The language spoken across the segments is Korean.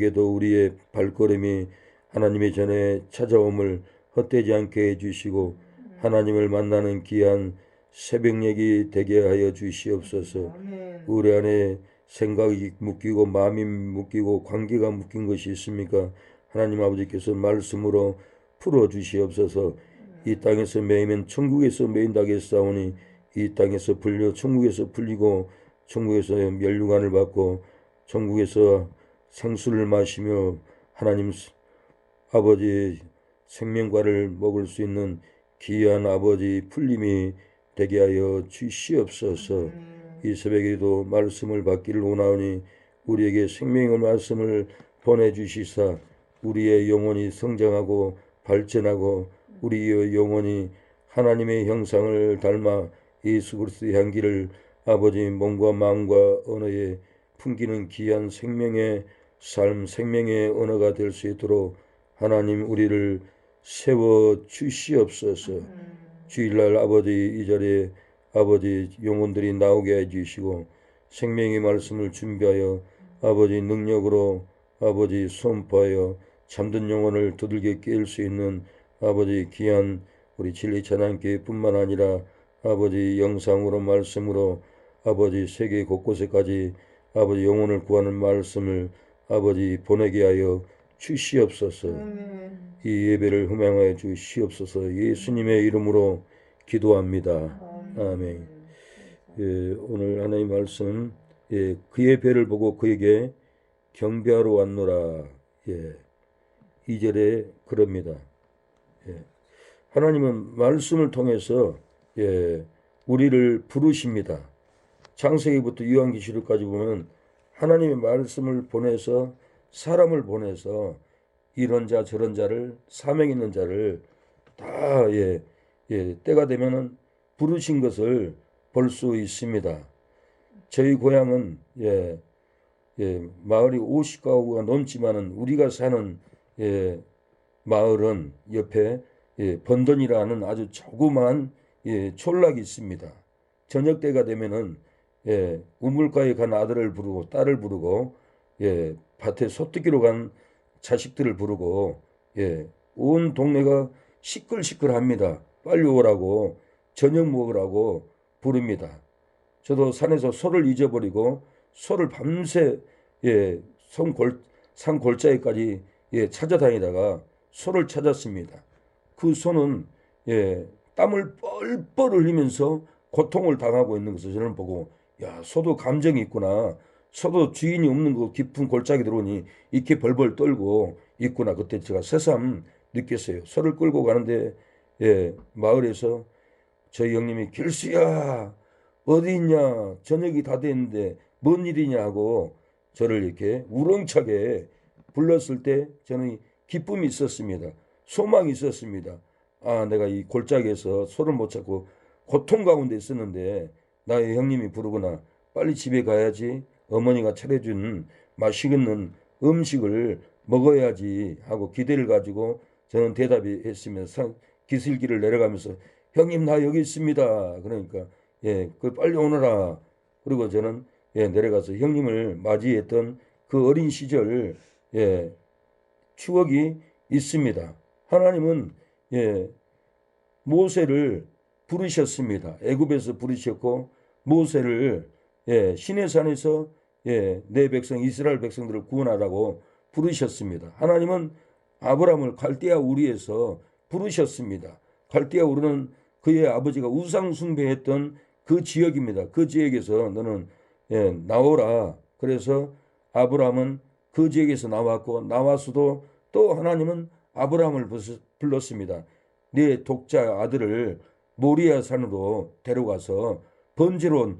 에게도 우리의 발걸음이 하나님의 전에 찾아옴을 헛되지 않게 해주시고 하나님을 만나는 귀한 새벽녘이 되게 하여 주시옵소서. 우리 안에 생각이 묶이고 마음이 묶이고 관계가 묶인 것이 있습니까? 하나님 아버지께서 말씀으로 풀어주시옵소서. 이 땅에서 매이면 천국에서 매인다겠사오니 이 땅에서 풀려 천국에서 풀리고 천국에서 멸류관을 받고 천국에서 생수를 마시며 하나님 아버지 생명과를 먹을 수 있는 귀한 아버지 풀림이 되게 하여 주시옵소서. 이 새벽에도 말씀을 받기를 원하오니 우리에게 생명의 말씀을 보내주시사 우리의 영혼이 성장하고 발전하고 우리의 영혼이 하나님의 형상을 닮아 예수 그리스도의 향기를 아버지 몸과 마음과 언어에 풍기는 귀한 생명의 삶, 생명의 언어가 될 수 있도록 하나님 우리를 세워 주시옵소서. 주일날 아버지 이 자리에 아버지 영혼들이 나오게 해주시고 생명의 말씀을 준비하여 아버지 능력으로 아버지 선포하여 잠든 영혼을 두들겨 깰 수 있는 아버지 귀한 우리 진리찬양교회뿐만 아니라 아버지 영상으로 말씀으로 아버지 세계 곳곳에까지 아버지 영혼을 구하는 말씀을 아버지 보내게 하여 주시옵소서. 이 예배를 흠양하여 주시옵소서. 예수님의 이름으로 기도합니다. 아멘. 예, 오늘 하나님의 말씀 그의 배를 보고 그에게 경배하러 왔노라. 2절에 그럽니다. 하나님은 말씀을 통해서 우리를 부르십니다. 창세기부터 요한계시록까지 보면 하나님의 말씀을 보내서 사람을 보내서 이런 자 저런 자를 사명 있는 자를 다 때가 되면은 부르신 것을 볼 수 있습니다. 저희 고향은 마을이 50가구가 넘지만은 우리가 사는 마을은 옆에 번돈이라는 아주 조그만 촌락이 있습니다. 저녁 때가 되면은 우물가에 간 아들을 부르고 딸을 부르고 밭에 소뜨기로 간 자식들을 부르고 온 동네가 시끌시끌합니다. 빨리 오라고 저녁 먹으라고 부릅니다. 저도 산에서 소를 잊어버리고 소를 밤새 산 골짜기까지 찾아다니다가 소를 찾았습니다. 그 소는 땀을 뻘뻘 흘리면서 고통을 당하고 있는 것을 저는 보고 야, 소도 감정이 있구나. 소도 주인이 없는 그 깊은 골짜기 들어오니 이렇게 벌벌 떨고 있구나. 그때 제가 새삼 느꼈어요. 소를 끌고 가는데 마을에서 저희 형님이 길수야 어디 있냐, 저녁이 다 됐는데 뭔 일이냐 하고 저를 이렇게 우렁차게 불렀을 때 저는 기쁨이 있었습니다. 소망이 있었습니다. 아, 내가 이 골짜기에서 소를 못 찾고 고통 가운데 있었는데 나의 형님이 부르구나. 빨리 집에 가야지. 어머니가 차려준 맛있는 음식을 먹어야지 하고 기대를 가지고 저는 대답이 했으면 기슭길을 내려가면서 형님 나 여기 있습니다. 그러니까 그 빨리 오너라. 그리고 저는 내려가서 형님을 맞이했던 그 어린 시절 추억이 있습니다. 하나님은 모세를 부르셨습니다. 애굽에서 부르셨고 모세를 시내산에서 내 백성 이스라엘 백성들을 구원하라고 부르셨습니다. 하나님은 아브라함을 갈대아 우리에서 부르셨습니다. 갈대아 우르는 그의 아버지가 우상 숭배했던 그 지역입니다. 그 지역에서 너는 나오라. 그래서 아브라함은 그 지역에서 나왔고 나와서도 또 하나님은 아브라함을 불렀습니다. 네 독자 아들을 모리아 산으로 데려가서 번제로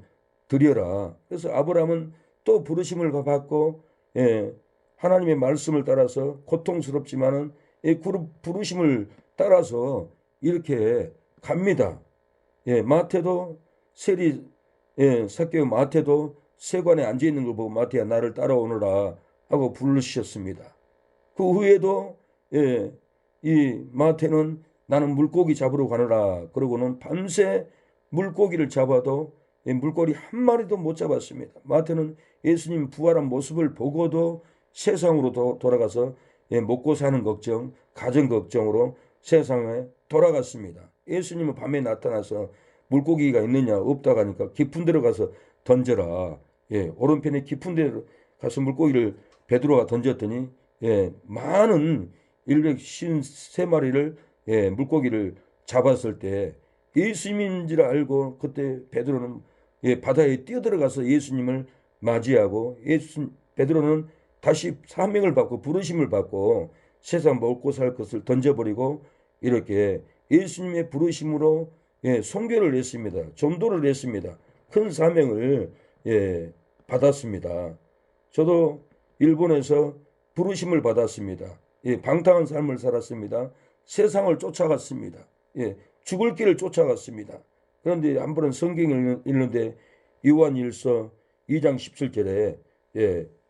드려라. 그래서 아브라함은 또 부르심을 받고 하나님의 말씀을 따라서 고통스럽지만은 부르심을 따라서 이렇게 갑니다. 마태도 사개오 마태도 세관에 앉아 있는 걸 보고 마태야 나를 따라오너라 하고 부르셨습니다. 그 후에도 이 마태는 나는 물고기 잡으러 가노라. 그러고는 밤새 물고기를 잡아도 물고기 한 마리도 못 잡았습니다. 마태는 예수님 부활한 모습을 보고도 세상으로 돌아가서 먹고 사는 걱정, 가정 걱정으로 세상에 돌아갔습니다. 예수님은 밤에 나타나서 물고기가 있느냐 없다고 하니까 깊은 데로 가서 던져라. 오른편에 깊은 데로 가서 물고기를 베드로가 던졌더니 많은 153마리를 물고기를 잡았을 때 예수님인 줄 알고 그때 베드로는 바다에 뛰어들어가서 예수님을 맞이하고 베드로는 다시 사명을 받고 부르심을 받고 세상 먹고 살 것을 던져버리고 이렇게 예수님의 부르심으로 선교를 했습니다. 전도를 했습니다. 큰 사명을 받았습니다. 저도 일본에서 부르심을 받았습니다. 방탕한 삶을 살았습니다. 세상을 쫓아갔습니다. 죽을 길을 쫓아갔습니다. 그런데 한 번은 성경을 읽는데 요한일서 2장 17절에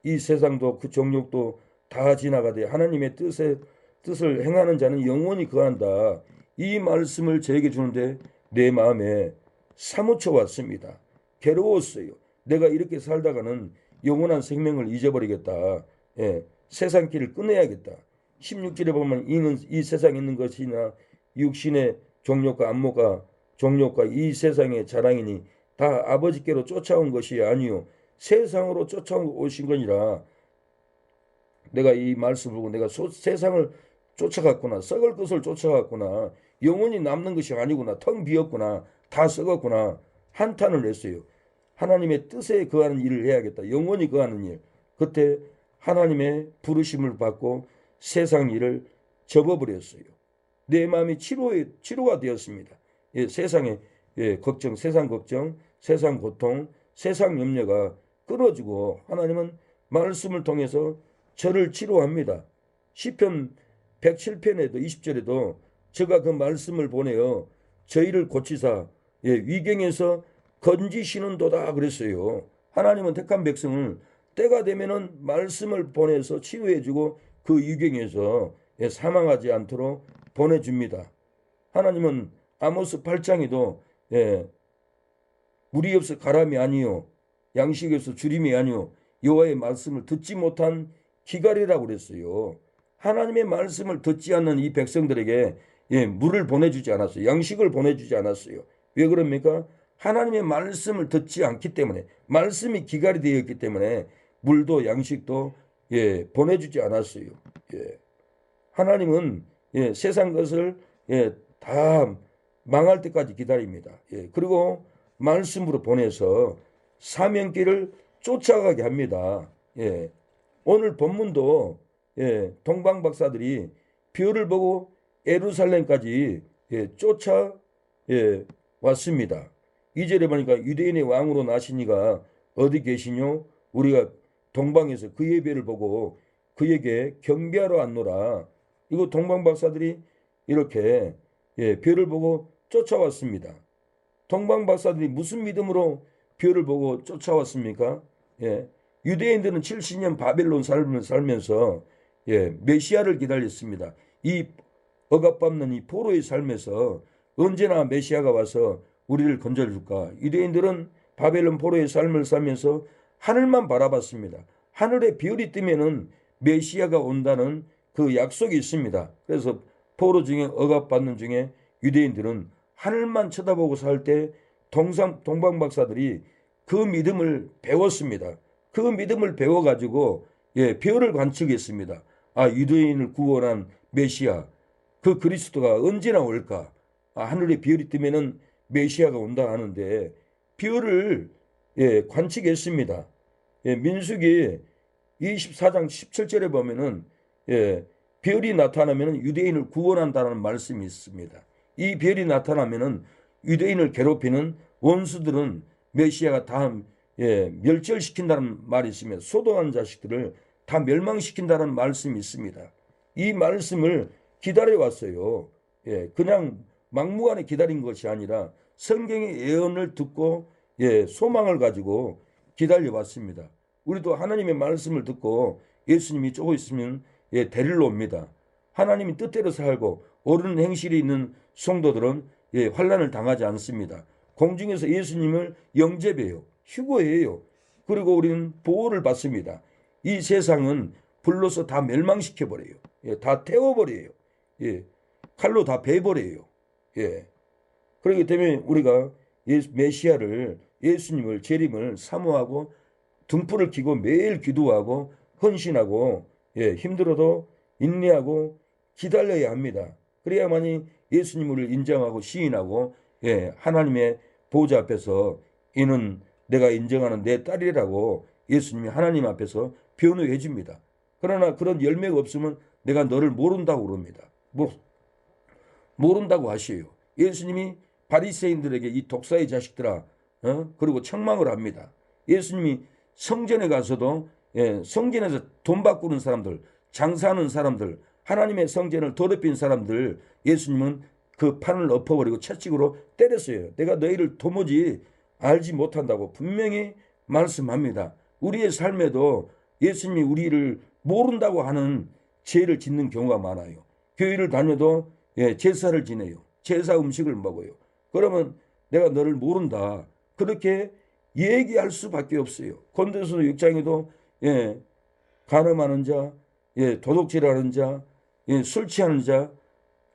이 세상도 그 정욕도 다 지나가되 하나님의 뜻을 행하는 자는 영원히 거한다. 이 말씀을 저에게 주는데 내 마음에 사무쳐 왔습니다. 괴로웠어요. 내가 이렇게 살다가는 영원한 생명을 잊어버리겠다. 세상 길을 끊어야겠다. 16절에 보면 이는 이 세상에 있는 것이나 육신의 정욕과 안목과 정욕과 이 세상의 자랑이니 다 아버지께로 쫓아온 것이 아니요 세상으로 쫓아오신 거니라. 내가 이 말씀을 보고 내가 세상을 쫓아갔구나. 썩을 것을 쫓아갔구나. 영원히 남는 것이 아니구나. 텅 비었구나. 다 썩었구나. 한탄을 했어요. 하나님의 뜻에 거하는 일을 해야겠다. 영원히 거하는 일. 그때 하나님의 부르심을 받고 세상 일을 접어버렸어요. 내 마음이 치료가 되었습니다. 세상의 걱정, 세상 고통, 세상 염려가 끊어지고 하나님은 말씀을 통해서 저를 치료합니다. 시편 107편에도 20절에도 저가 그 말씀을 보내어 저희를 고치사 위경에서 건지시는도다 그랬어요. 하나님은 택한 백성을 때가 되면은 말씀을 보내서 치유해주고 그 위경에서 사망하지 않도록 보내줍니다. 하나님은 아모스 8장에도 물이 없어 가람이 아니요 양식이 없어 주림이 아니요 여호와의 말씀을 듣지 못한 기갈이라고 그랬어요. 하나님의 말씀을 듣지 않는 이 백성들에게 물을 보내주지 않았어요. 양식을 보내주지 않았어요. 왜 그럽니까? 하나님의 말씀을 듣지 않기 때문에 말씀이 기갈이 되어 있기 때문에 물도 양식도 보내주지 않았어요. 하나님은 세상 것을 다 망할 때까지 기다립니다. 그리고 말씀으로 보내서 사명길을 쫓아가게 합니다. 오늘 본문도 동방 박사들이 별을 보고 예루살렘까지 쫓아 왔습니다. 2절에 보니까 유대인의 왕으로 나시니가 어디 계시뇨? 우리가 동방에서 그의 별을 보고 그에게 경배하러 왔노라. 이거 동방 박사들이 이렇게 별을 보고 쫓아왔습니다. 동방 박사들이 무슨 믿음으로 별을 보고 쫓아왔습니까? 유대인들은 70년 바벨론 삶을 살면서 메시아를 기다렸습니다. 이 억압받는 이 포로의 삶에서 언제나 메시아가 와서 우리를 건져줄까? 유대인들은 바벨론 포로의 삶을 살면서 하늘만 바라봤습니다. 하늘에 별이 뜨면은 메시아가 온다는 그 약속이 있습니다. 그래서 포로 중에 억압받는 중에 유대인들은 하늘만 쳐다보고 살 때 동방 박사들이 그 믿음을 배웠습니다. 그 믿음을 배워가지고 별을 관측했습니다. 유대인을 구원한 메시아 그 그리스도가 언제나 올까? 하늘에 별이 뜨면은 메시아가 온다 하는데 별을 관측했습니다. 민수기 24장 17절에 보면은 별이 나타나면 유대인을 구원한다는 말씀이 있습니다. 이 별이 나타나면은 유대인을 괴롭히는 원수들은 메시아가 다 멸절시킨다는 말이 있으며 소동한 자식들을 다 멸망시킨다는 말씀이 있습니다. 이 말씀을 기다려왔어요. 그냥 막무가내 기다린 것이 아니라 성경의 예언을 듣고 소망을 가지고 기다려왔습니다. 우리도 하나님의 말씀을 듣고 예수님이 조금 있으면 데리러 옵니다. 하나님이 뜻대로 살고 옳은 행실이 있는 성도들은 환난을 당하지 않습니다. 공중에서 예수님을 영접해요. 휴거해요. 그리고 우리는 보호를 받습니다. 이 세상은 불로서 다 멸망시켜 버려요. 예, 다 태워 버려요. 예, 칼로 다 베버려요. 예, 그렇기 때문에 우리가 메시아를, 예수님을, 재림을 사모하고 등불을 켜고 매일 기도하고 헌신하고, 예, 힘들어도 인내하고 기다려야 합니다. 그래야만이 예수님을 인정하고 시인하고, 예, 하나님의 보좌 앞에서 이는 내가 인정하는 내 딸이라고 예수님이 하나님 앞에서 변호해 줍니다. 그러나 그런 열매가 없으면 내가 너를 모른다고 그럽니다. 모른다고 하시요. 예수님이 바리새인들에게 이 독사의 자식들아, 그리고 책망을 합니다. 예수님이 성전에 가서도, 예, 성전에서 돈 바꾸는 사람들, 장사하는 사람들, 하나님의 성전을 더럽힌 사람들, 예수님은 그 판을 엎어버리고 채찍으로 때렸어요. 내가 너희를 도무지 알지 못한다고 분명히 말씀합니다. 우리의 삶에도 예수님이 우리를 모른다고 하는 죄를 짓는 경우가 많아요. 교회를 다녀도, 예, 제사를 지내요. 제사 음식을 먹어요. 그러면 내가 너를 모른다, 그렇게 얘기할 수밖에 없어요. 고린도서 6장에도, 예, 간음하는 자, 예, 도둑질하는 자, 예, 술 취하는 자,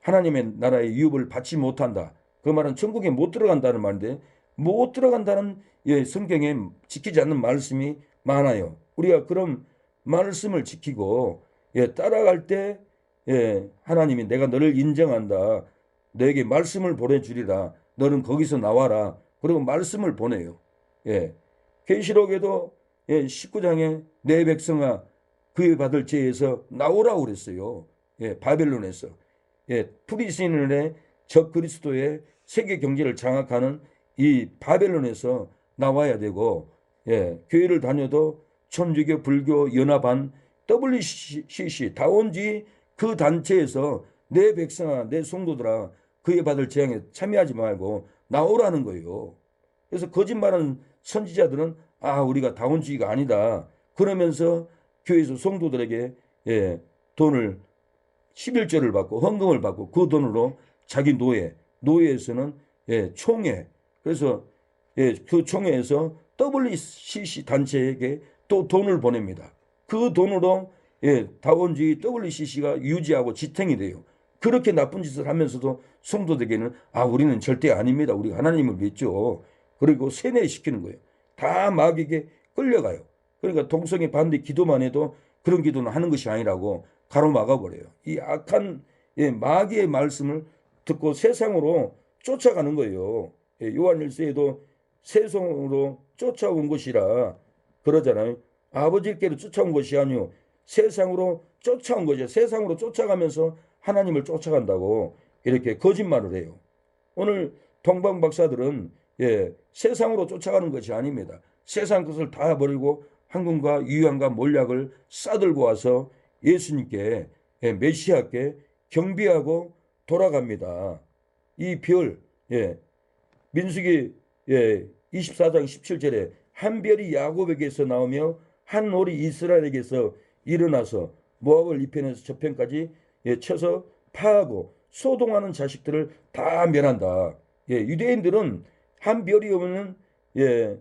하나님의 나라의 유업을 받지 못한다. 그 말은 천국에 못 들어간다는 말인데, 못 들어간다는, 예, 성경에 지키지 않는 말씀이 많아요. 우리가 그런 말씀을 지키고, 예, 따라갈 때, 예, 하나님이 내가 너를 인정한다, 너에게 말씀을 보내주리라, 너는 거기서 나와라, 그리고 말씀을 보내요. 예, 계시록에도, 예, 19장에 내 백성아 그의 받을 죄에서 나오라고 그랬어요. 예, 바벨론에서. 예, 프리시인의 적 그리스도의 세계 경제를 장악하는 이 바벨론에서 나와야 되고, 예, 교회를 다녀도 천주교, 불교, 연합한 WCC 다원주의 그 단체에서 내 백성아, 내 성도들아, 그에 받을 재앙에 참여하지 말고 나오라는 거예요. 그래서 거짓말하는 선지자들은 우리가 다원주의가 아니다 그러면서 교회에서 성도들에게, 예, 돈을 11조를 받고 헌금을 받고 그 돈으로 자기 노예에서는, 예, 총회, 그래서, 예, 그 총회에서 WCC 단체에게 또 돈을 보냅니다. 그 돈으로, 예, 다원주의 WCC가 유지하고 지탱이 돼요. 그렇게 나쁜 짓을 하면서도 성도들에게는 우리는 절대 아닙니다, 우리가 하나님을 믿죠, 그리고 세뇌시키는 거예요. 다 마귀에게 끌려가요. 그러니까 동성애 반대 기도만 해도 그런 기도는 하는 것이 아니라고 가로막아 버려요. 이 악한, 예, 마귀의 말씀을 듣고 세상으로 쫓아가는 거예요. 예, 요한일서에도 세상으로 쫓아온 것이라 그러잖아요. 아버지께로 쫓아온 것이 아니요 세상으로 쫓아온 거죠. 세상으로 쫓아가면서 하나님을 쫓아간다고 이렇게 거짓말을 해요. 오늘 동방 박사들은, 예, 세상으로 쫓아가는 것이 아닙니다. 세상 것을 다 버리고 황금과 유향과 몰약을 싸들고 와서 예수님께, 예, 메시아께 경배하고 돌아갑니다. 이 별, 예, 민수기, 예, 24장 17절에 한 별이 야곱에게서 나오며 한 올이 이스라엘에게서 일어나서 모압을 이 편에서 저 편까지, 예, 쳐서 파하고 소동하는 자식들을 다 멸한다. 예, 유대인들은 한 별이 오면은, 예,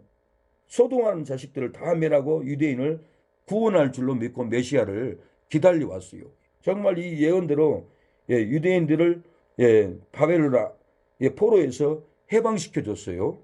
소동하는 자식들을 다 멸하고 유대인을 구원할 줄로 믿고 메시아를 기다려 왔어요. 정말 이 예언대로, 예, 유대인들을, 예, 바벨론, 예, 포로에서 해방시켜 줬어요.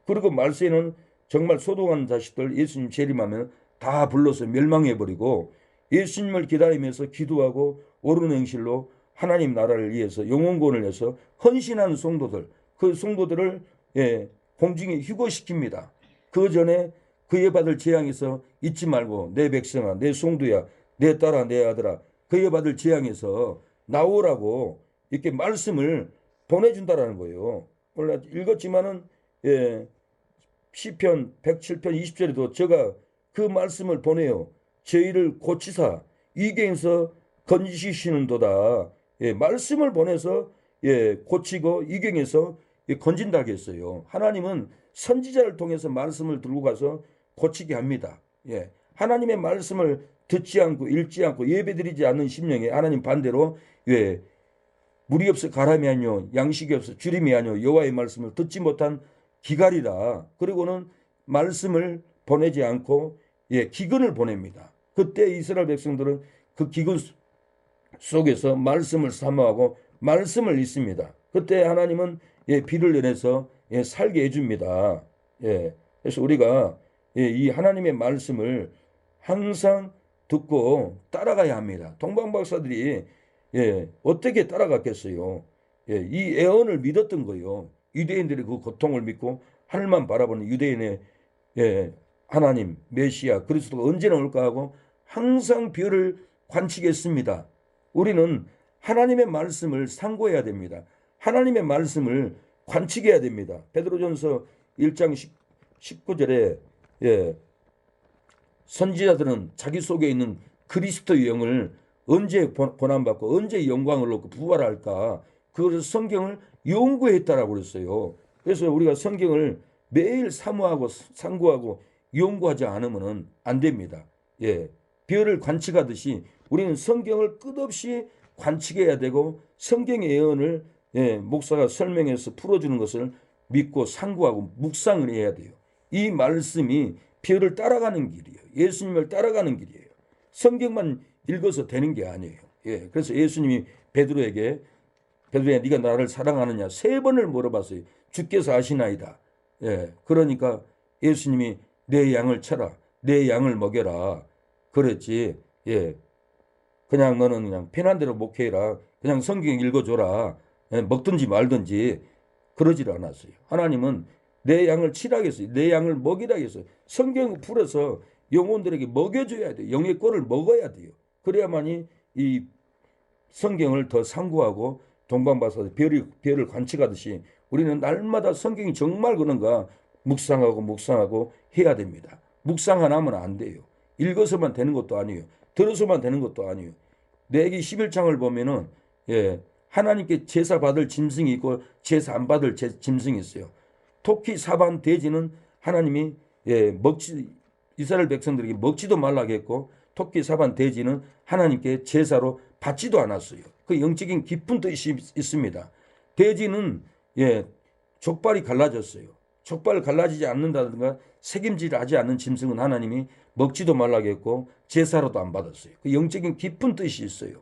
그리고 말세는 정말 소동하는 자식들 예수님 재림하면 다 불러서 멸망해 버리고, 예수님을 기다리면서 기도하고 옳은 행실로 하나님 나라를 위해서 영혼권을 위해서 헌신하는 성도들, 그 성도들을, 예, 공중에 휴거시킵니다. 그 전에 그에 받을 재앙에서 잊지 말고 내 백성아, 내 성도야, 내 딸아, 내 아들아, 그에 받을 재앙에서 나오라고 이렇게 말씀을 보내준다라는 거예요. 오늘 읽었지만은, 예, 시편 107편 20절에도 제가 그 말씀을 보내요. 저희를 고치사 이경에서 건지시는도다. 예, 말씀을 보내서, 예, 고치고 이경에서, 예, 건진다고 했어요. 하나님은 선지자를 통해서 말씀을 들고 가서 고치게 합니다. 예, 하나님의 말씀을 듣지 않고 읽지 않고 예배드리지 않는 심령에 하나님 반대로, 예, 물이 없어 가람이 아니요 양식이 없어 주림이 아니요 여호와의 말씀을 듣지 못한 기갈이다. 그리고는 말씀을 보내지 않고, 예, 기근을 보냅니다. 그때 이스라엘 백성들은 그 기근 속에서 말씀을 사모하고 말씀을 읽습니다. 그때 하나님은 비를 내려서 살게 해줍니다. 그래서 우리가 이 하나님의 말씀을 항상 듣고 따라가야 합니다. 동방박사들이 어떻게 따라갔겠어요? 이 예언을 믿었던 거예요. 유대인들이 그 고통을 믿고 하늘만 바라보는 유대인의 하나님, 메시아, 그리스도가 언제나 올까 하고 항상 별을 관측했습니다. 우리는 하나님의 말씀을 상고해야 됩니다. 하나님의 말씀을 관측해야 됩니다. 베드로전서 1장 19절에 선지자들은 자기 속에 있는 그리스도의 영을 언제 고난받고 언제 영광을 얻고 부활할까, 그것을 성경을 연구했다라고 그랬어요. 그래서 우리가 성경을 매일 사모하고 상고하고 연구하지 않으면 안 됩니다. 별을 관측하듯이 우리는 성경을 끝없이 관측해야 되고, 성경의 예언을 목사가 설명해서 풀어주는 것을 믿고 상고하고 묵상을 해야 돼요. 이 말씀이 별을 따라가는 길이에요. 예수님을 따라가는 길이에요. 성경만 읽어서 되는 게 아니에요. 그래서 예수님이 베드로에게 네가 나를 사랑하느냐 3번을 물어봤어요. 주께서 아시나이다. 그러니까 예수님이 내 양을 쳐라, 내 양을 먹여라 그랬지. 그냥 너는 그냥 편한 대로 목회해라, 그냥 성경 읽어줘라, 먹든지 말든지 그러질 않았어요. 하나님은 내 양을 치라 했어요. 내 양을 먹이라 했어요. 성경을 풀어서 영혼들에게 먹여줘야 돼요. 영의 꼴을 먹어야 돼요. 그래야만이 이 성경을 더 상고하고 동방박사들 별을 관측하듯이 우리는 날마다 성경이 정말 그런가 묵상하고 해야 됩니다. 묵상 하나면 안 돼요. 읽어서만 되는 것도 아니에요. 들어서만 되는 것도 아니에요. 레위기 11장을 보면은 하나님께 제사 받을 짐승이 있고 제사 안 받을 짐승이 있어요. 토끼, 사반, 돼지는 하나님이 이스라엘 백성들에게 먹지도 말라고 했고, 토끼, 사반, 돼지는 하나님께 제사로 받지도 않았어요. 그 영적인 깊은 뜻이 있습니다. 돼지는 족발이 갈라졌어요. 족발 갈라지지 않는다든가 색임질을 하지 않는 짐승은 하나님이 먹지도 말라고 했고 제사로도 안 받았어요. 그 영적인 깊은 뜻이 있어요.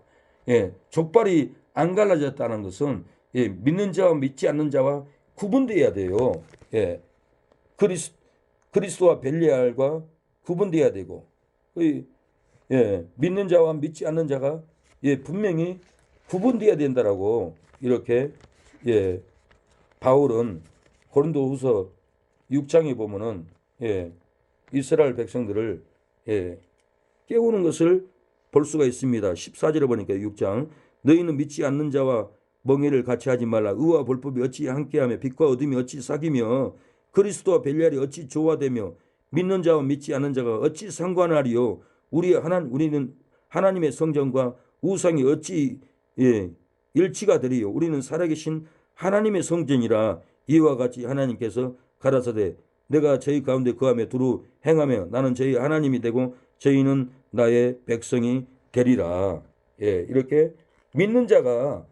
족발이 안 갈라졌다는 것은 믿는 자와 믿지 않는 자와 구분되어야 돼요. 그리스도와 벨리알과 구분되어야 되고, 믿는 자와 믿지 않는 자가 분명히 구분되어야 된다라고 이렇게 바울은 고린도후서 6장에 보면은 이스라엘 백성들을 깨우는 것을 볼 수가 있습니다. 14절에 보니까 6장 너희는 믿지 않는 자와 멍에를 같이 하지 말라. 의와 불법이 어찌 함께하며 빛과 어둠이 어찌 사귀며 그리스도와 벨리알이 어찌 조화되며 믿는 자와 믿지 않는 자가 어찌 상관하리요. 우리는 하나님의 성전과 우상이 어찌 일치가 되리요. 우리는 살아계신 하나님의 성전이라. 이와 같이 하나님께서 가라사대 내가 저희 가운데 거하며 두루 행하며 나는 저희 하나님이 되고 저희는 나의 백성이 되리라. 이렇게 믿는 자가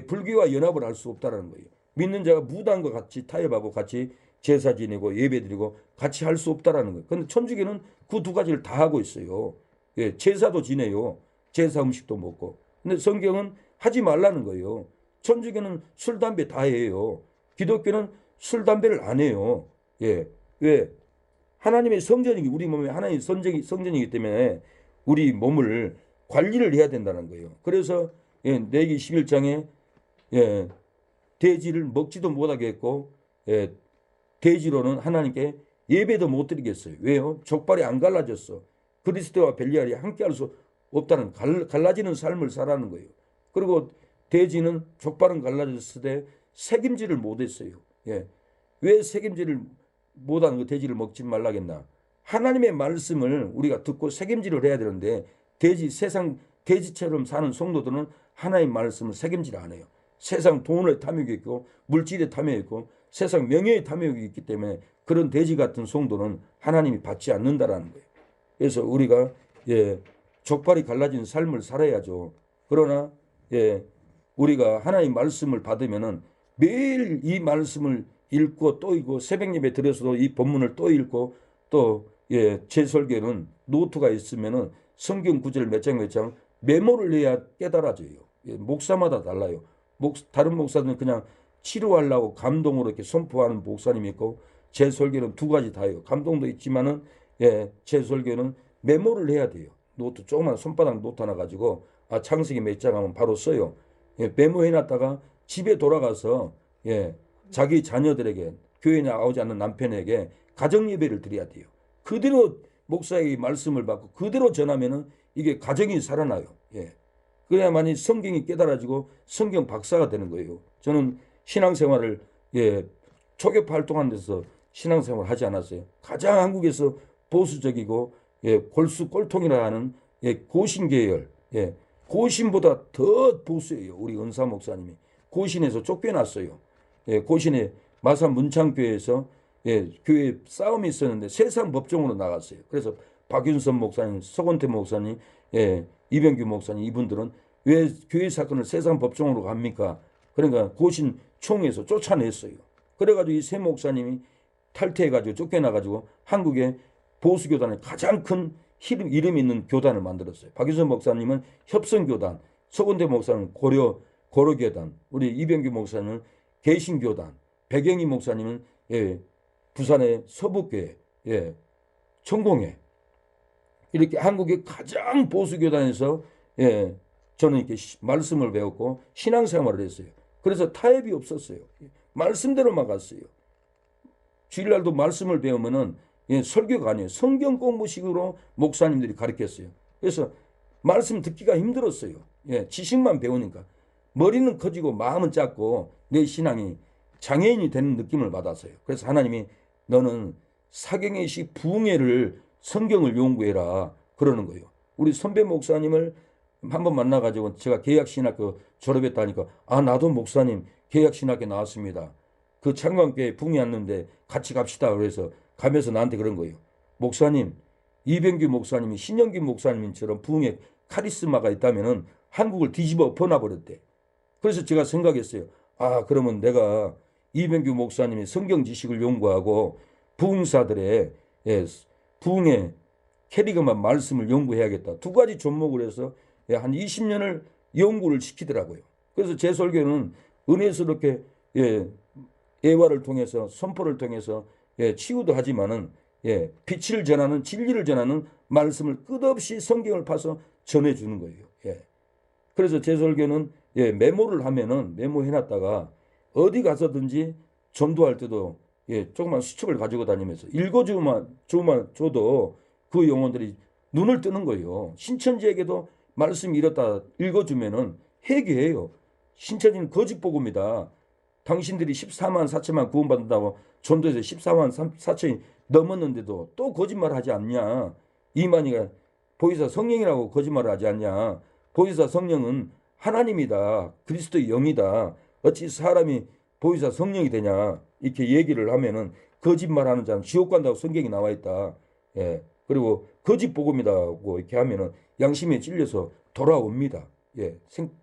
불교와 연합을 할 수 없다는 거예요. 믿는 자가 무당과 같이 타협하고 같이 제사 지내고 예배드리고 같이 할 수 없다라는 거예요. 그런데 천주교는 그 두 가지를 다 하고 있어요. 제사도 지내요. 제사 음식도 먹고. 근데 성경은 하지 말라는 거예요. 천주교는 술, 담배 다 해요. 기독교는 술, 담배를 안 해요. 왜? 하나님의 성전이기, 우리 몸에 하나님의 성전이기 때문에 우리 몸을 관리를 해야 된다는 거예요. 그래서 레위기 11장에 돼지를 먹지도 못하게 했고 돼지로는 하나님께 예배도 못 드리겠어요. 왜요? 족발이 안 갈라졌어. 그리스도와 벨리알이 함께할 수 없다는, 갈라지는 삶을 살아는 거예요. 그리고 돼지는 족발은 갈라졌을 때 색임질을 못했어요. 왜 색임질을 못하는 거 돼지를 먹지 말라겠나? 하나님의 말씀을 우리가 듣고 색임질을 해야 되는데 세상 돼지처럼 사는 성도들은 하나님의 말씀을 색임질 안 해요. 세상 돈을 탐욕이 있고 물질에 탐욕이 있고 세상 명예의 탐욕이 있기 때문에 그런 돼지 같은 성도는 하나님이 받지 않는다라는 거예요. 그래서 우리가 족발이 갈라진 삶을 살아야죠. 그러나 우리가 하나님 말씀을 받으면은 매일 이 말씀을 읽고 또 읽고 새벽 예배 드려서도 이 본문을 또 읽고 또 제 설교는 노트가 있으면은 성경 구절 몇 장 몇 장 메모를 해야 깨달아져요. 예, 목사마다 달라요. 다른 목사들은 그냥 치료하려고 감동으로 이렇게 선포하는 목사님이 있고, 제 설교는 두 가지 다예요. 감동도 있지만은, 예, 제 설교는 메모를 해야 돼요. 노트, 조그만 손바닥 노트 하나 가지고, 창세기 몇 장 하면 바로 써요. 예, 메모해놨다가 집에 돌아가서, 예, 자기 자녀들에게, 교회에 나오지 않는 남편에게 가정 예배를 드려야 돼요. 그대로 목사의 말씀을 받고 그대로 전하면은 이게 가정이 살아나요. 예. 그래야만이 성경이 깨달아지고 성경 박사가 되는 거예요. 저는 신앙생활을, 예, 초교파 활동하는 데서 신앙생활을 하지 않았어요. 가장 한국에서 보수적이고, 예, 골수 꼴통이라 하는, 예, 고신 계열, 예, 고신보다 더 보수예요. 우리 은사 목사님이 고신에서 쫓겨났어요. 예, 고신의 마산 문창교회에서, 예, 교회 싸움이 있었는데 세상 법정으로 나갔어요. 그래서 박윤선 목사님, 서건태 목사님, 예, 이병규 목사님, 이분들은 왜 교회 사건을 세상 법정으로 갑니까? 그러니까 고신 총에서 쫓아냈어요. 그래가지고 이 세 목사님이 탈퇴해가지고 쫓겨나가지고 한국의 보수교단의 가장 큰 이름 있는 교단을 만들었어요. 박윤선 목사님은 협성교단, 서건대 목사는 고려교단, 우리 이병규 목사님은 개신교단, 백영희 목사님은, 예, 부산의 서북교회, 예, 천공회, 이렇게 한국의 가장 보수교단에서, 예, 저는 이렇게 말씀을 배웠고 신앙생활을 했어요. 그래서 타협이 없었어요. 말씀대로만 갔어요. 주일날도 말씀을 배우면은, 예, 설교가 아니에요. 성경 공부식으로 목사님들이 가르쳤어요. 그래서 말씀 듣기가 힘들었어요. 예, 지식만 배우니까. 머리는 커지고 마음은 작고 내 신앙이 장애인이 되는 느낌을 받았어요. 그래서 하나님이 너는 사경의식 부흥회를 성경을 연구해라 그러는 거예요. 우리 선배 목사님을 한번 만나가지고 제가 계약신학교 졸업했다니까, 나도 목사님 계약신학교 나왔습니다. 그 창광교회 부흥회 왔는데 같이 갑시다. 그래서 가면서 나한테 그런 거예요. 목사님, 이병규 목사님이 신영기 목사님처럼 부흥회 카리스마가 있다면은 한국을 뒤집어 엎어놔버렸대. 그래서 제가 생각했어요. 그러면 내가 이병규 목사님이 성경 지식을 연구하고 부흥사들의, 예, 부흥의 캐리그만 말씀을 연구해야겠다. 두 가지 접목을 해서, 예, 한 20년을 연구를 시키더라고요. 그래서 제 설교는 은혜스럽게, 예, 예화를 통해서 선포를 통해서, 예, 치유도 하지만은, 예, 빛을 전하는 진리를 전하는 말씀을 끝없이 성경을 파서 전해주는 거예요. 예. 그래서 제 설교는, 예, 메모를 하면은 메모해놨다가 어디 가서든지 전도할 때도, 예, 조그만 수첩을 가지고 다니면서 읽어주만 줘도 그 영혼들이 눈을 뜨는 거예요. 신천지에게도 말씀이 이렇다 읽어주면은 회개해요. 신천지는 거짓 복음이다. 당신들이 14만 4천만 구원받는다고 전도에서 14만 4천이 넘었는데도 또 거짓말 하지 않냐. 이만희가 보혜사 성령이라고 거짓말을 하지 않냐. 보혜사 성령은 하나님이다. 그리스도의 영이다. 어찌 사람이 보혜사 성령이 되냐. 이렇게 얘기를 하면은 거짓말하는 자는 지옥 간다고 성경이 나와 있다. 예. 그리고 거짓 복음이다고 이렇게 하면은 양심에 찔려서 돌아옵니다. 예.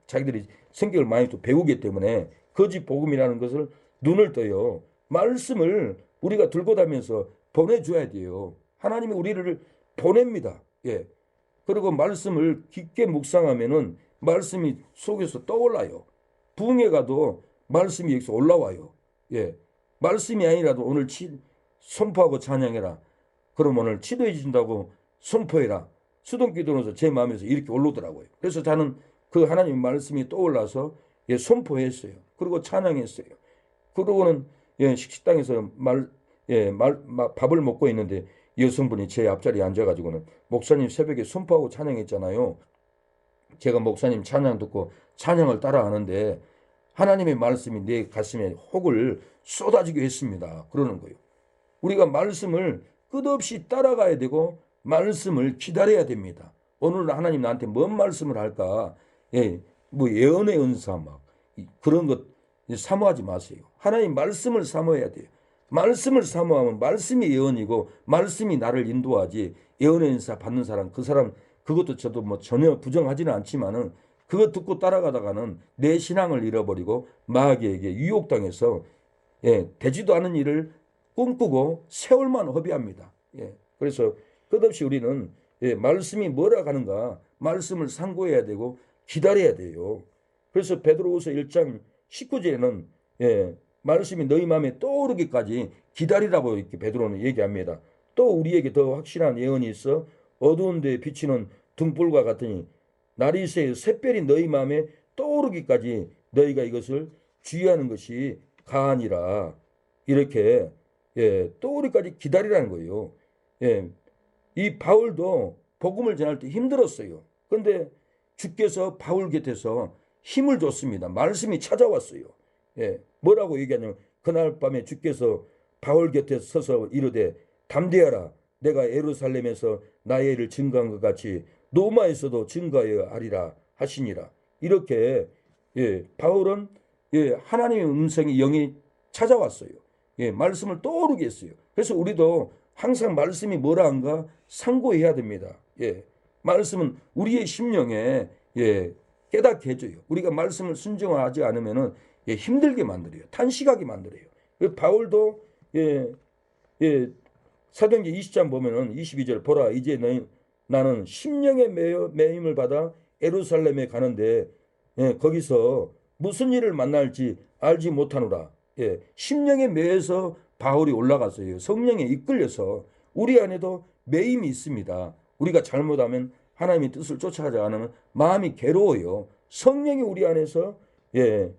자기들이 성경을 많이 또 배우기 때문에 거짓 복음이라는 것을 눈을 떠요. 말씀을 우리가 들고 다니면서 보내줘야 돼요. 하나님이 우리를 보냅니다. 예. 그리고 말씀을 깊게 묵상하면은 말씀이 속에서 떠올라요. 부흥회 가도 말씀이 여기서 올라와요. 예. 말씀이 아니라도 오늘 선포하고 찬양해라. 그럼 오늘 치료해 준다고 선포해라. 수동기도로서 제 마음에서 이렇게 올라오더라고요. 그래서 저는 그 하나님의 말씀이 떠올라서, 예, 선포했어요. 그리고 찬양했어요. 그러고는, 예, 식당에서 밥을 먹고 있는데 여성분이 제 앞자리에 앉아가지고는 목사님 새벽에 선포하고 찬양했잖아요. 제가 목사님 찬양 듣고 찬양을 따라하는데 하나님의 말씀이 내 가슴에 혹을 쏟아지게 했습니다. 그러는 거예요. 우리가 말씀을 끝없이 따라가야 되고 말씀을 기다려야 됩니다. 오늘 하나님 나한테 뭔 말씀을 할까? 예, 뭐 예언의 은사 막 그런 것 사모하지 마세요. 하나님 말씀을 사모해야 돼요. 말씀을 사모하면 말씀이 예언이고 말씀이 나를 인도하지, 예언의 은사 받는 사람, 그 사람 그것도 저도 뭐 전혀 부정하지는 않지만은 그거 듣고 따라가다가는 내 신앙을 잃어버리고 마귀에게 유혹당해서, 예, 되지도 않은 일을 꿈꾸고 세월만 허비합니다. 예, 그래서 끝없이 우리는, 예, 말씀이 뭐라 하는가 말씀을 상고해야 되고 기다려야 돼요. 그래서 베드로후서 1장 19절에는 예, 말씀이 너희 마음에 떠오르기까지 기다리라고 이렇게 베드로는 얘기합니다. 또 우리에게 더 확실한 예언이 있어 어두운 데에 비치는 등불과 같으니 날이 새 샛별이 너희 마음에 떠오르기까지 너희가 이것을 주의하는 것이 가하니라. 이렇게 예, 떠오르기까지 기다리라는 거예요. 예, 이 바울도 복음을 전할 때 힘들었어요. 그런데 주께서 바울 곁에서 힘을 줬습니다. 말씀이 찾아왔어요. 예, 뭐라고 얘기하냐면 그날 밤에 주께서 바울 곁에 서서 이르되 담대하라. 내가 예루살렘에서 나의 일을 증거한 것 같이 로마에서도 증거하여 하리라 하시니라. 이렇게 예, 바울은 예, 하나님의 음성이 영이 찾아왔어요. 예, 말씀을 떠오르게 했어요. 그래서 우리도 항상 말씀이 뭐라 한가 상고해야 됩니다. 예, 말씀은 우리의 심령에 예, 깨닫게 해줘요. 우리가 말씀을 순종하지 않으면은 예, 힘들게 만들어요. 탄식하게 만들어요. 바울도 예, 예, 사도행전 20장 보면은 22절 보라 이제 나는 심령의 매임을 받아 예루살렘에 가는데 예, 거기서 무슨 일을 만날지 알지 못하노라. 예, 심령의 매에서 바울이 올라갔어요. 성령에 이끌려서 우리 안에도 매임이 있습니다. 우리가 잘못하면 하나님의 뜻을 쫓아가지 않으면 마음이 괴로워요. 성령이 우리 안에서 예,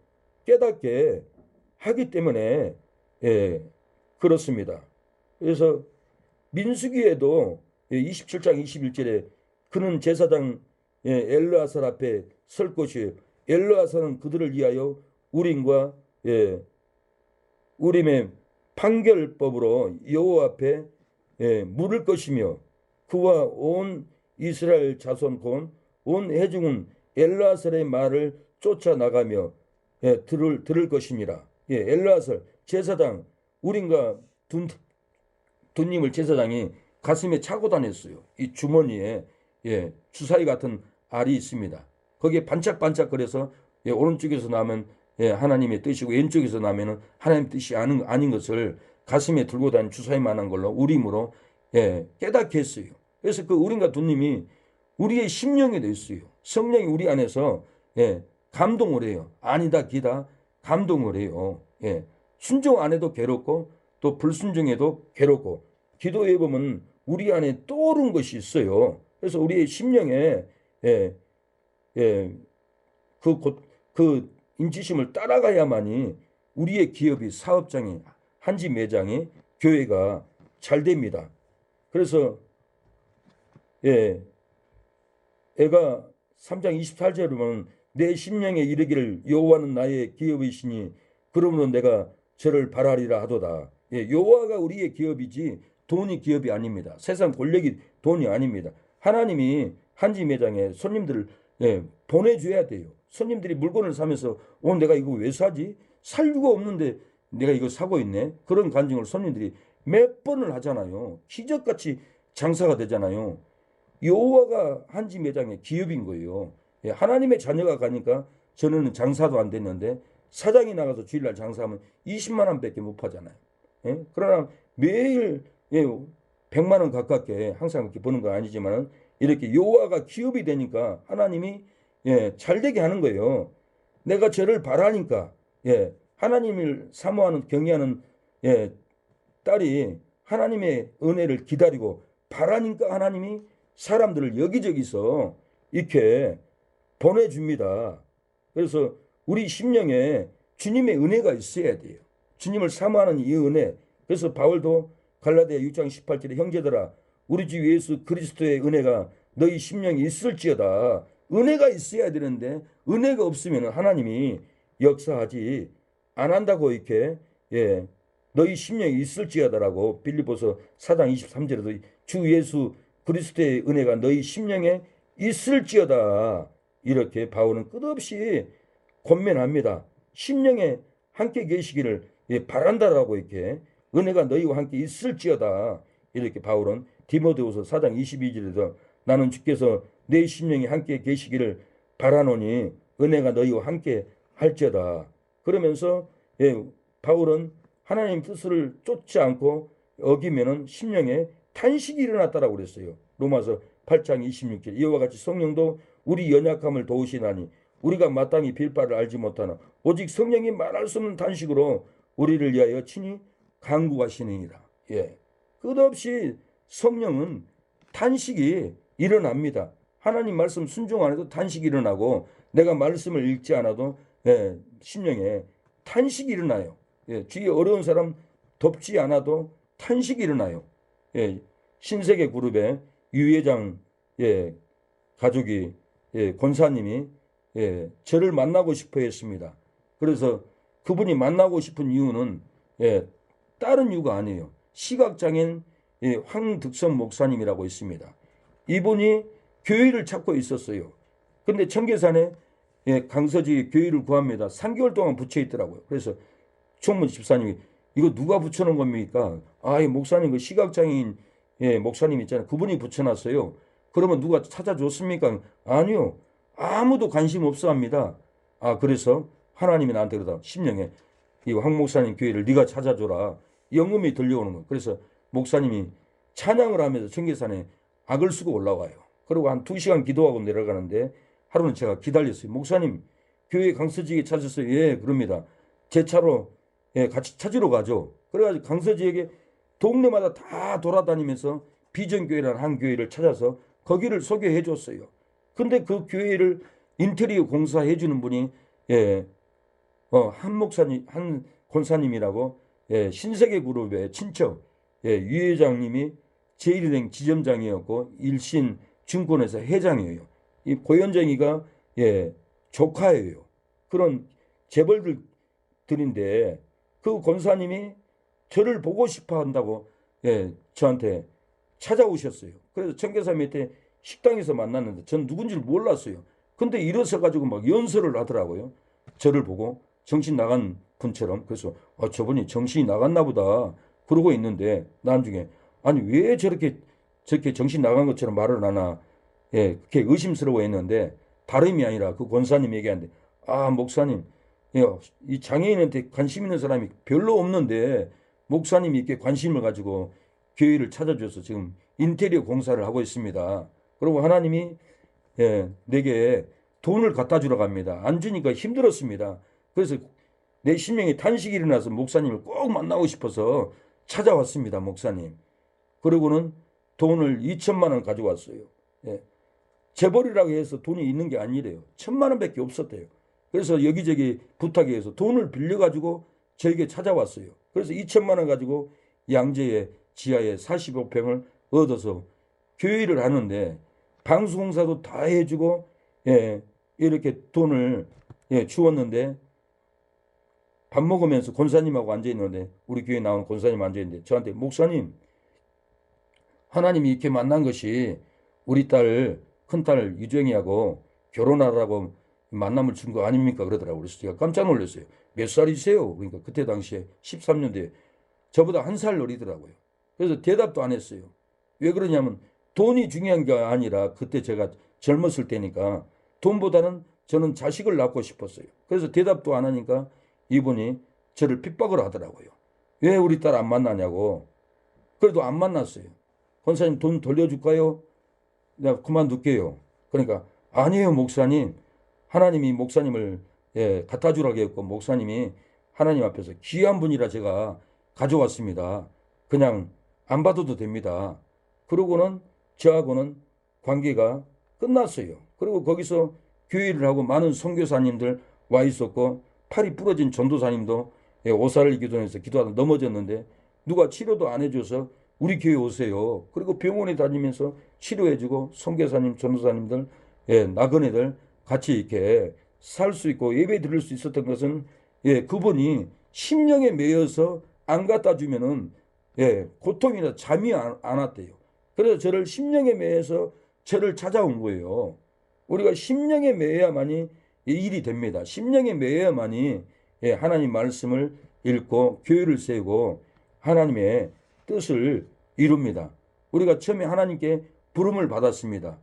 깨닫게 하기 때문에 예, 그렇습니다. 그래서 민수기에도 27장 21절에 그는 제사장 엘르아살 앞에 설 것이요 엘르아살은 그들을 위하여 우림과 우림의 판결법으로 여호와 앞에 물을 것이며 그와 온 이스라엘 자손 곧 온 회중은 엘르아살의 말을 쫓아 나가며 들을 것이니라. 엘르아살 제사장 우림과 둔님을 제사장이 가슴에 차고 다녔어요. 이 주머니에 주사위 같은 알이 있습니다. 거기에 반짝반짝거려서 오른쪽에서 나면 하나님의 뜻이고 왼쪽에서 나면은 하나님의 뜻이 아닌 것을 가슴에 들고 다니는 주사위만한 걸로 우림으로 깨닫게 했어요. 그래서 그 우림과 둔님이 우리의 심령에 돼 있어요. 성령이 우리 안에서 감동을 해요. 아니다 기다 감동을 해요. 순종 안 해도 괴롭고 또 불순종해도 괴롭고 기도해 보면 우리 안에 떠오른 것이 있어요. 그래서 우리의 심령에 그 인치심을 따라가야만이 우리의 기업이 사업장이 한지 매장이 교회가 잘 됩니다. 그래서 애가 3장 24절에 보면 내 심령에 이르기를 여호와는 나의 기업이시니 그러므로 내가 저를 바라리라 하도다. 여호와가 우리의 기업이지 돈이 기업이 아닙니다. 세상 권력이 돈이 아닙니다. 하나님이 한지 매장에 손님들을 보내줘야 돼요. 손님들이 물건을 사면서 내가 이거 왜 사지? 살 이유가 없는데 내가 이거 사고 있네. 그런 간증을 손님들이 몇 번을 하잖아요. 기적같이 장사가 되잖아요. 여호와가 한지 매장의 기업인 거예요. 하나님의 자녀가 가니까 저는 장사도 안 됐는데 사장이 나가서 주일날 장사하면 20만 원밖에 못 파잖아요. 그러나 매일 100만 원 가깝게 항상 그렇게 버는 건 아니지만 이렇게 여호와가 기업이 되니까 하나님이 잘 되게 하는 거예요. 내가 저를 바라니까 하나님을 사모하는 경외하는 딸이 하나님의 은혜를 기다리고 바라니까 하나님이 사람들을 여기저기서 이렇게 보내줍니다. 그래서 우리 심령에 주님의 은혜가 있어야 돼요. 주님을 사모하는 이 은혜. 그래서 바울도 갈라디아 6장 18절에 형제들아 우리 주 예수 그리스도의 은혜가 너희 심령에 있을지어다. 은혜가 있어야 되는데 은혜가 없으면 하나님이 역사하지 안 한다고 이렇게 너희 심령에 있을지어다라고 빌립보서 4장 23절에도 주 예수 그리스도의 은혜가 너희 심령에 있을지어다. 이렇게 바울은 끝없이 권면합니다. 심령에 함께 계시기를 바란다라고 이렇게 은혜가 너희와 함께 있을지어다. 이렇게 바울은 디모데후서 4장 22절에도 나는 주께서 내 심령이 함께 계시기를 바라노니 은혜가 너희와 함께 할지어다. 그러면서 바울은 하나님 뜻을 쫓지 않고 어기면은 심령에 탄식이 일어났다라고 그랬어요. 로마서 8장 26절 이와 같이 성령도 우리 연약함을 도우시나니 우리가 마땅히 빌 바를 알지 못하나 오직 성령이 말할 수 없는 단식으로 우리를 위하여 친히 간구하시느니라. 예. 끝없이 성령은 탄식이 일어납니다. 하나님 말씀 순종 안 해도 탄식이 일어나고 내가 말씀을 읽지 않아도 심령에 탄식이 일어나요. 주위에 어려운 사람 돕지 않아도 탄식이 일어나요. 신세계 그룹의 유 회장 가족이 권사님이 저를 만나고 싶어 했습니다. 그래서 그분이 만나고 싶은 이유는 다른 이유가 아니에요. 시각장애인 황득선 목사님이라고 있습니다. 이분이 교회를 찾고 있었어요. 근데 청계산에 강서지 교회를 구합니다. 3개월 동안 붙여 있더라고요. 그래서 총무 집사님이 이거 누가 붙여놓은 겁니까? 이 목사님 그 시각장애인 목사님 있잖아요. 그분이 붙여놨어요. 그러면 누가 찾아줬습니까? 아니요. 아무도 관심 없어 합니다. 그래서 하나님이 나한테 그러다 심령에 이 황 목사님 교회를 네가 찾아줘라. 영음이 들려오는 거예요. 그래서 목사님이 찬양을 하면서 청계산에 악을 쓰고 올라와요. 그리고 한 2시간 기도하고 내려가는데 하루는 제가 기다렸어요. 목사님 교회 강서지에 찾았어요. 예, 그럽니다. 제 차로 같이 찾으러 가죠. 그래가지고 강서지역에 동네마다 다 돌아다니면서 비전교회라는 한 교회를 찾아서 거기를 소개해 줬어요. 근데 그 교회를 인테리어 공사해 주는 분이 한 목사님, 한 권사님이라고 신세계 그룹의 친척 유 회장님이 제1은행 지점장이었고 일신 증권회사 회장이에요. 이 고현정이가 조카예요. 그런 재벌들인데 그 권사님이 저를 보고 싶어 한다고 저한테 찾아오셨어요. 그래서 청계산 밑에 식당에서 만났는데 전 누군지를 몰랐어요. 근데 일어서 가지고 막 연설을 하더라고요. 저를 보고 정신 나간 분처럼. 그래서 저분이 정신이 나갔나 보다 그러고 있는데 나중에 아니 왜 저렇게 정신 나간 것처럼 말을 하나 그렇게 의심스러워 했는데 다름이 아니라 그 권사님 얘기하는데 목사님 이 장애인한테 관심 있는 사람이 별로 없는데 목사님이 이렇게 관심을 가지고 교회를 찾아줘서 지금 인테리어 공사를 하고 있습니다. 그리고 하나님이 내게 돈을 갖다 주러 갑니다. 안 주니까 힘들었습니다. 그래서 내 심령에 탄식이 일어나서 목사님을 꼭 만나고 싶어서 찾아왔습니다. 목사님. 그러고는 돈을 2천만 원 가져왔어요. 재벌이라고 해서 돈이 있는 게 아니래요. 1,000만 원밖에 없었대요. 그래서 여기저기 부탁해 서 돈을 빌려가지고 저에게 찾아왔어요. 그래서 2천만 원 가지고 양재의 지하에 45평을 얻어서 교회를 하는데 방수공사도 다 해주고 이렇게 돈을 주었는데 밥 먹으면서 권사님하고 앉아있는데 우리 교회 나오는 권사님 앉아있는데 저한테 목사님 하나님이 이렇게 만난 것이 우리 딸 큰딸 유정이하고 결혼하라고 만남을 준 거 아닙니까? 그러더라고요. 그래서 제가 깜짝 놀랐어요. 몇 살이세요? 그러니까 그때 당시에 13년대 저보다 1살 어리더라고요. 그래서 대답도 안 했어요. 왜 그러냐면 돈이 중요한 게 아니라 그때 제가 젊었을 때니까 돈보다는 저는 자식을 낳고 싶었어요. 그래서 대답도 안 하니까 이분이 저를 핍박을 하더라고요. 왜 우리 딸 안 만나냐고. 그래도 안 만났어요. 권사님 돈 돌려줄까요? 내가 그만둘게요. 그러니까 아니에요 목사님. 하나님이 목사님을 갖다 주라고 했고 목사님이 하나님 앞에서 귀한 분이라 제가 가져왔습니다. 그냥 안 받아도 됩니다. 그러고는 저하고는 관계가 끝났어요. 그리고 거기서 교회를 하고 많은 선교사님들 와 있었고 팔이 부러진 전도사님도 오사를 기도해서 기도하다 넘어졌는데 누가 치료도 안 해줘서 우리 교회 오세요. 그리고 병원에 다니면서 치료해주고 선교사님, 전도사님들, 나그네들 같이 이렇게 살 수 있고 예배 드릴 수 있었던 것은 그분이 심령에 매여서 안 갖다 주면은 고통이나 잠이 안 왔대요. 그래서 저를 심령에 매여서 저를 찾아온 거예요. 우리가 심령에 매여야만이 일이 됩니다. 심령에 매여야만이 하나님 말씀을 읽고 교회를 세우고 하나님의 뜻을 이룹니다. 우리가 처음에 하나님께 부름을 받았습니다.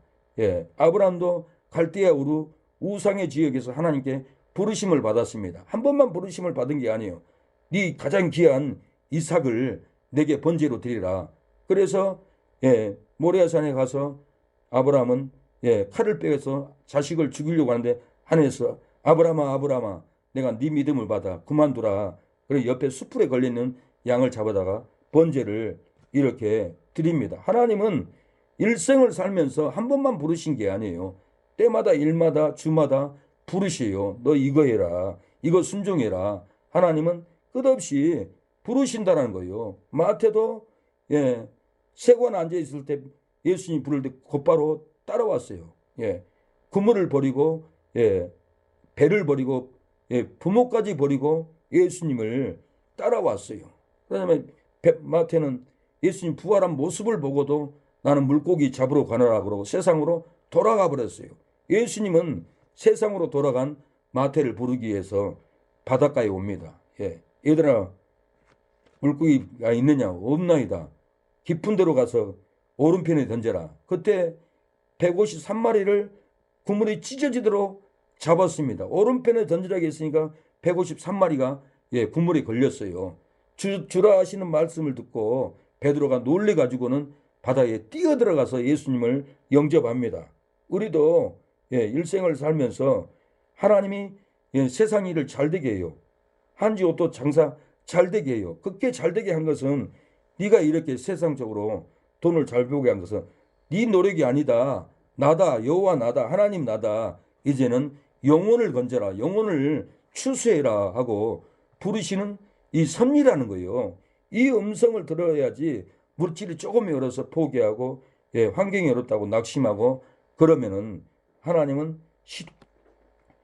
아브라함도 갈대아 우르 우상의 지역에서 하나님께 부르심을 받았습니다. 한 번만 부르심을 받은 게 아니에요. 네 가장 귀한 이삭을 내게 번제로 드리라. 그래서 모리아산에 가서 아브라함은 칼을 빼서 자식을 죽이려고 하는데 하나님께서 아브라함아 아브라함아 내가 네 믿음을 받아 그만두라. 그리고 옆에 숯불에 걸려있는 양을 잡아다가 번제를 이렇게 드립니다. 하나님은 일생을 살면서 한 번만 부르신 게 아니에요. 때마다 일마다 주마다 부르시요. 너 이거 해라. 이거 순종해라. 하나님은 끝없이 부르신다는 거예요. 마태도 세관 앉아 있을 때 예수님 부를 때 곧바로 따라왔어요. 그물을 버리고 배를 버리고 부모까지 버리고 예수님을 따라왔어요. 그다음에 마태는 예수님 부활한 모습을 보고도 나는 물고기 잡으러 가노라 그러고 세상으로 돌아가 버렸어요. 예수님은 세상으로 돌아간 마태를 부르기 위해서 바닷가에 옵니다. 얘들아 물고기가 있느냐? 없나이다. 깊은 데로 가서 오른편에 던져라. 그때 153마리를 그물이 찢어지도록 잡았습니다. 오른편에 던지라고 했으니까 153마리가 그물에 걸렸어요. 주라 하시는 말씀을 듣고 베드로가 놀래가지고는 바다에 뛰어들어가서 예수님을 영접합니다. 우리도 일생을 살면서 하나님이 세상 일을 잘되게 해요. 한지 옷도 장사 잘되게 해요. 그렇게 잘되게 한 것은 네가 이렇게 세상적으로 돈을 잘 벌게 한 것은 네 노력이 아니다. 나다. 여호와 나다. 하나님 나다. 이제는 영혼을 건져라. 영혼을 추수해라 하고 부르시는 이 섭리라는 거예요. 이 음성을 들어야지 물질이 조금 열어서 포기하고 환경이 어렵다고 낙심하고 그러면은 하나님은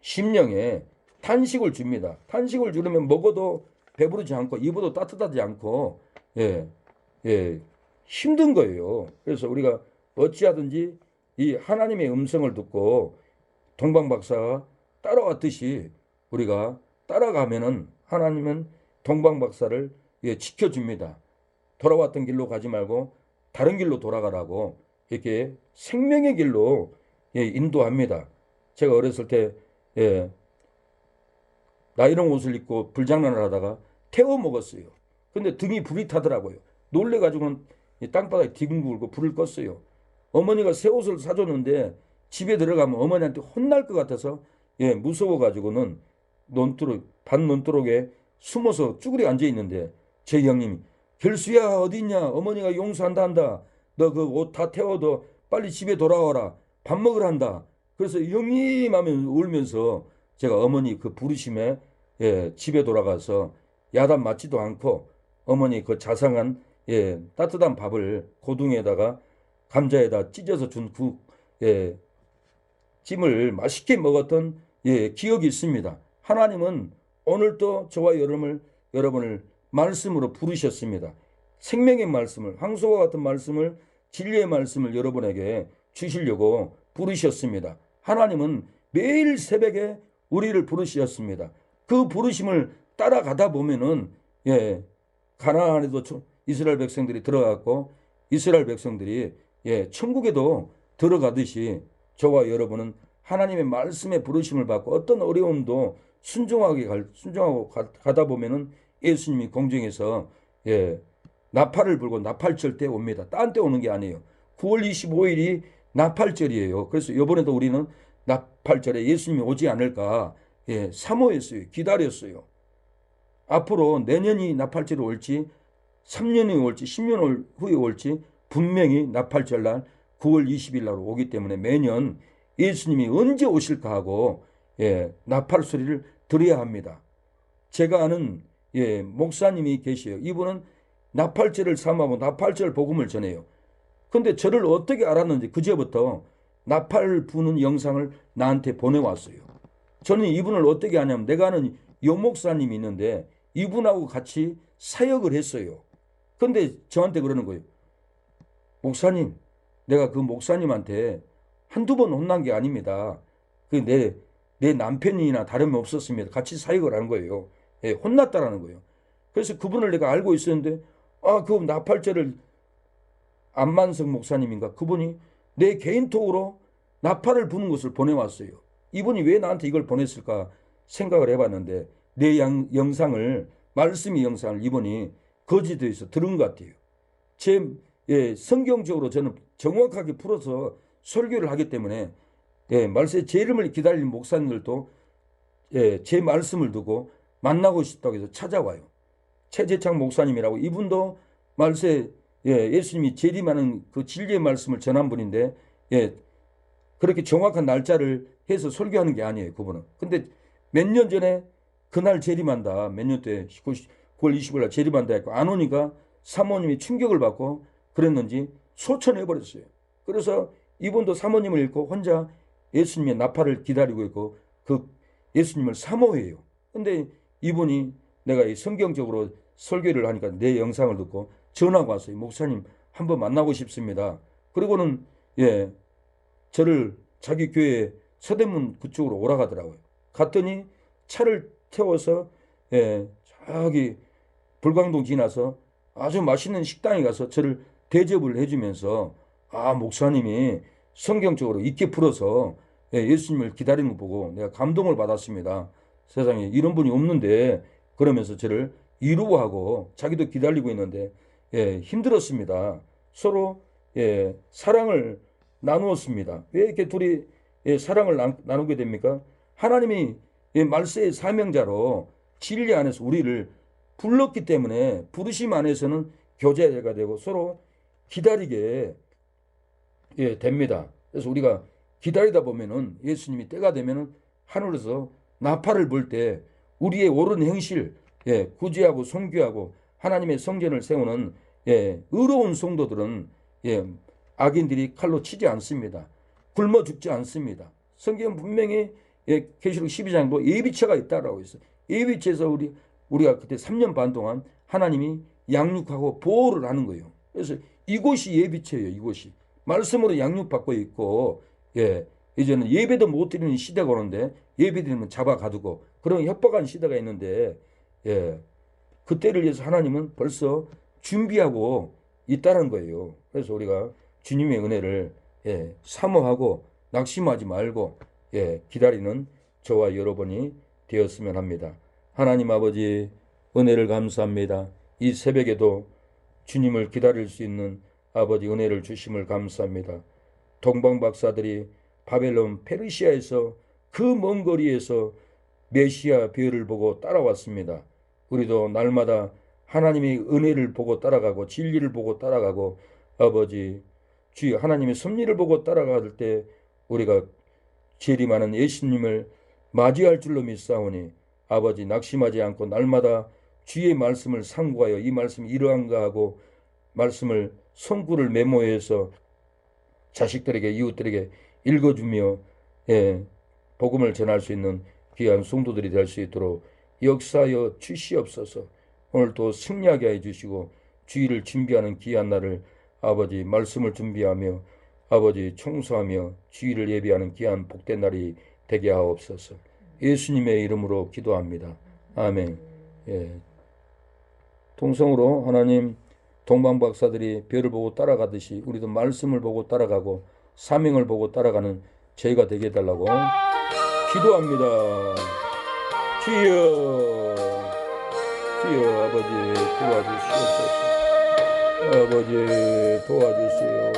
심령에 탄식을 줍니다. 탄식을 주려면 먹어도 배부르지 않고 입어도 따뜻하지 않고 힘든 거예요. 그래서 우리가 어찌하든지 이 하나님의 음성을 듣고 동방박사가 따라왔듯이 우리가 따라가면은 하나님은 동방박사를 지켜줍니다. 돌아왔던 길로 가지 말고 다른 길로 돌아가라고 이렇게 생명의 길로 인도합니다. 제가 어렸을 때 나이롱 옷을 입고 불장난을 하다가 태워 먹었어요. 근데 등이 불이 타더라고요. 놀래가지고는 땅바닥에 디궁굴고 불을 껐어요. 어머니가 새 옷을 사줬는데 집에 들어가면 어머니한테 혼날 것 같아서 무서워가지고는 반 논두렁에 숨어서 쭈그리 앉아 있는데 제 형님이 결수야 어디 있냐? 어머니가 용서한다 한다. 너 그 옷 다 태워도 빨리 집에 돌아와라. 밥 먹으라 한다. 그래서 형님 하면 울면서 제가 어머니 그 부르심에 집에 돌아가서 야단 맞지도 않고 어머니 그 자상한 따뜻한 밥을 고둥에다가 감자에다 찢어서 준 그 찜을 맛있게 먹었던 기억이 있습니다. 하나님은 오늘도 저와 여러분을 말씀으로 부르셨습니다. 생명의 말씀을, 황소와 같은 말씀을, 진리의 말씀을 여러분에게 주시려고 부르셨습니다. 하나님은 매일 새벽에 우리를 부르셨습니다. 그 부르심을 따라가다 보면은 가나안에도 이스라엘 백성들이 들어갔고 이스라엘 백성들이 천국에도 들어가듯이 저와 여러분은 하나님의 말씀의 부르심을 받고 어떤 어려움도 순종하고 가다 보면은 예수님이 공중에서 나팔을 불고 나팔절 때 옵니다. 딴 때 오는 게 아니에요. 9월 25일이 나팔절이에요. 그래서 이번에도 우리는 나팔절에 예수님이 오지 않을까 사모했어요. 기다렸어요. 앞으로 내년이 나팔절이 올지 3년이 올지 10년 후에 올지 분명히 나팔절 날 9월 20일 날 오기 때문에 매년 예수님이 언제 오실까 하고 나팔 소리를 들어야 합니다. 제가 아는 목사님이 계셔요. 이분은 나팔절을 삼하고 나팔절 복음을 전해요. 근데 저를 어떻게 알았는지 그제부터 나팔 부는 영상을 나한테 보내왔어요. 저는 이분을 어떻게 아냐면 내가 아는 요 목사님이 있는데 이분하고 같이 사역을 했어요. 근데 저한테 그러는 거예요. 목사님, 내가 그 목사님한테 한두 번 혼난 게 아닙니다. 내 남편이나 다름이 없었습니다. 같이 사역을 한 거예요. 혼났다라는 거예요. 그래서 그분을 내가 알고 있었는데 그 나팔절을 안만석 목사님인가 그분이 내 개인톡으로 나팔을 부는 것을 보내왔어요. 이분이 왜 나한테 이걸 보냈을까 생각을 해봤는데 내 영상을 말씀의 영상을 이분이 거지도에서 들은 것 같아요. 제 성경적으로 저는 정확하게 풀어서 설교를 하기 때문에 말세 제 이름을 기다리는 목사님들도 제 말씀을 듣고 만나고 싶다고 해서 찾아와요. 최재창 목사님이라고, 이분도 말세 예수님이 재림하는 그 진리의 말씀을 전한 분인데 그렇게 정확한 날짜를 해서 설교하는 게 아니에요, 그분은. 근데 몇 년 전에 그날 재림한다, 몇 년 때 9월 20일 날 재림한다 했고 안 오니까 사모님이 충격을 받고 그랬는지 소천해버렸어요. 그래서 이분도 사모님을 잃고 혼자 예수님의 나팔을 기다리고 있고 그 예수님을 사모해요. 근데 이분이 내가 이 성경적으로 설교를 하니까 내 영상을 듣고 전화가 왔어요. 목사님 한번 만나고 싶습니다. 그리고는 저를 자기 교회 서대문 그쪽으로 오라가더라고요. 갔더니 차를 태워서 저기 불광동 지나서 아주 맛있는 식당에 가서 저를 대접을 해주면서 목사님이 성경적으로 있게 풀어서 예수님을 기다리는 거 보고 내가 감동을 받았습니다. 세상에 이런 분이 없는데, 그러면서 저를 위로하고 자기도 기다리고 있는데 힘들었습니다. 서로 사랑을 나누었습니다. 왜 이렇게 둘이 사랑을 나누게 됩니까? 하나님이 말세의 사명자로 진리 안에서 우리를 불렀기 때문에 부르심 안에서는 교제가 되고 서로 기다리게 됩니다. 그래서 우리가 기다리다 보면은 예수님이 때가 되면은 하늘에서 나팔을 불 때 우리의 옳은 행실, 구제하고 선교하고 하나님의 성전을 세우는 의로운 성도들은 악인들이 칼로 치지 않습니다. 굶어 죽지 않습니다. 성경 분명히 계시록 12장도 예비처가 있다라고 했어요. 예비처에서 우리가 그때 3년 반 동안 하나님이 양육하고 보호를 하는 거예요. 그래서 이곳이 예비처예요. 이곳이 말씀으로 양육받고 있고 이제는 예배도 못 드리는 시대가 오는데 예배 드리면 잡아가두고 그런 협박한 시대가 있는데 그때를 위해서 하나님은 벌써 준비하고 있다는 거예요. 그래서 우리가 주님의 은혜를 사모하고 낙심하지 말고 기다리는 저와 여러분이 되었으면 합니다. 하나님 아버지, 은혜를 감사합니다. 이 새벽에도 주님을 기다릴 수 있는 아버지 은혜를 주심을 감사합니다. 동방 박사들이 바벨론 페르시아에서 그 먼 거리에서 메시아 별을 보고 따라왔습니다. 우리도 날마다 하나님의 은혜를 보고 따라가고 진리를 보고 따라가고 아버지 주여 하나님의 섭리를 보고 따라갈 때 우리가 재림하는 예수님을 맞이할 줄로 믿사오니 아버지 낙심하지 않고 날마다 주의 말씀을 상고하여 이 말씀이 이러한가 하고 말씀을 손구를 메모해서 자식들에게 이웃들에게 읽어주며 복음을 전할 수 있는 귀한 성도들이 될 수 있도록 역사하여 주시옵소서. 오늘도 승리하게 해주시고 주일을 준비하는 귀한 날을 아버지 말씀을 준비하며 아버지 청소하며 주일을 예비하는 귀한 복된 날이 되게 하옵소서. 예수님의 이름으로 기도합니다. 아멘. 통성으로 하나님 동방 박사들이 별을 보고 따라가듯이 우리도 말씀을 보고 따라가고 사명을 보고 따라가는 저희가 되게 해달라고 기도합니다. 주여 아버지 도와주시옵소서. 아버지 도와주세요.